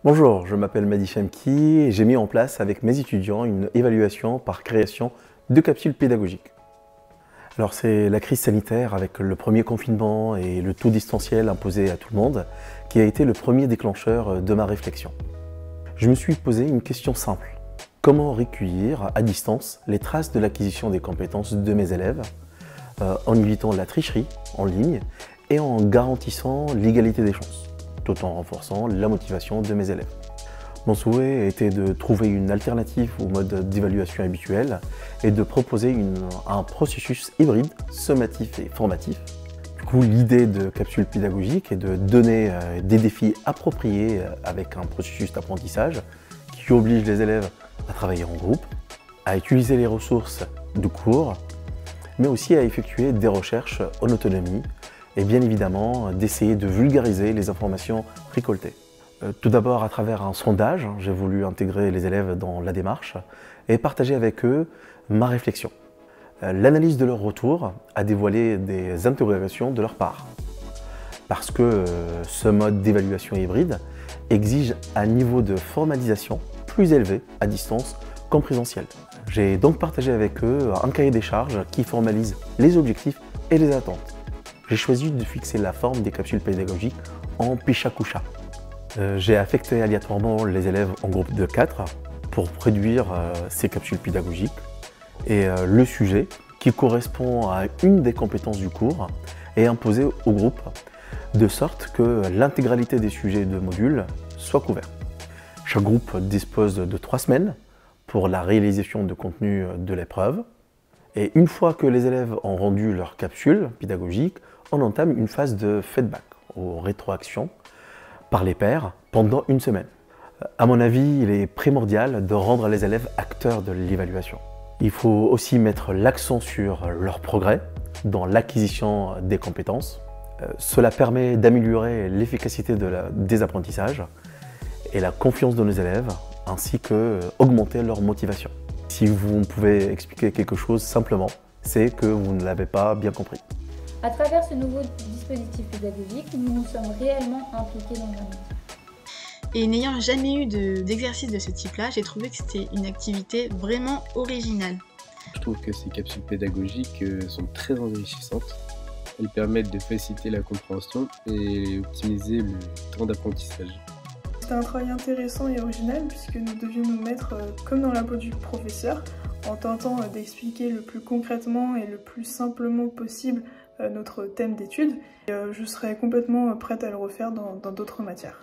Bonjour, je m'appelle Mehdi Chemki et j'ai mis en place avec mes étudiants une évaluation par création de capsules pédagogiques. Alors c'est la crise sanitaire avec le premier confinement et le tout distanciel imposé à tout le monde qui a été le premier déclencheur de ma réflexion. Je me suis posé une question simple. Comment recueillir à distance les traces de l'acquisition des compétences de mes élèves en évitant la tricherie en ligne et en garantissant l'égalité des chances, tout en renforçant la motivation de mes élèves. Mon souhait était de trouver une alternative au mode d'évaluation habituel et de proposer un processus hybride, sommatif et formatif. Du coup, l'idée de capsule pédagogique est de donner des défis appropriés avec un processus d'apprentissage qui oblige les élèves à travailler en groupe, à utiliser les ressources de cours, mais aussi à effectuer des recherches en autonomie et bien évidemment d'essayer de vulgariser les informations récoltées. Tout d'abord à travers un sondage, j'ai voulu intégrer les élèves dans la démarche et partager avec eux ma réflexion. L'analyse de leur retour a dévoilé des interrogations de leur part, parce que ce mode d'évaluation hybride exige un niveau de formalisation plus élevé à distance qu'en présentiel. J'ai donc partagé avec eux un cahier des charges qui formalise les objectifs et les attentes. J'ai choisi de fixer la forme des capsules pédagogiques en Pishakusha. J'ai affecté aléatoirement les élèves en groupe de 4 pour produire ces capsules pédagogiques et le sujet qui correspond à une des compétences du cours est imposé au groupe de sorte que l'intégralité des sujets de module soit couverte. Chaque groupe dispose de 3 semaines pour la réalisation de contenu de l'épreuve. Et une fois que les élèves ont rendu leur capsule pédagogique, on entame une phase de feedback ou rétroaction par les pairs pendant une semaine. À mon avis, il est primordial de rendre les élèves acteurs de l'évaluation. Il faut aussi mettre l'accent sur leur progrès dans l'acquisition des compétences. Cela permet d'améliorer l'efficacité des apprentissages et la confiance de nos élèves, ainsi que augmenter leur motivation. Si vous pouvez expliquer quelque chose simplement, c'est que vous ne l'avez pas bien compris. À travers ce nouveau dispositif pédagogique, nous nous sommes réellement impliqués dans un métier. Et n'ayant jamais eu d'exercice de ce type-là, j'ai trouvé que c'était une activité vraiment originale. Je trouve que ces capsules pédagogiques sont très enrichissantes. Elles permettent de faciliter la compréhension et optimiser le temps d'apprentissage. C'était un travail intéressant et original puisque nous devions nous mettre comme dans la peau du professeur en tentant d'expliquer le plus concrètement et le plus simplement possible notre thème d'étude. Je serais complètement prête à le refaire dans d'autres matières.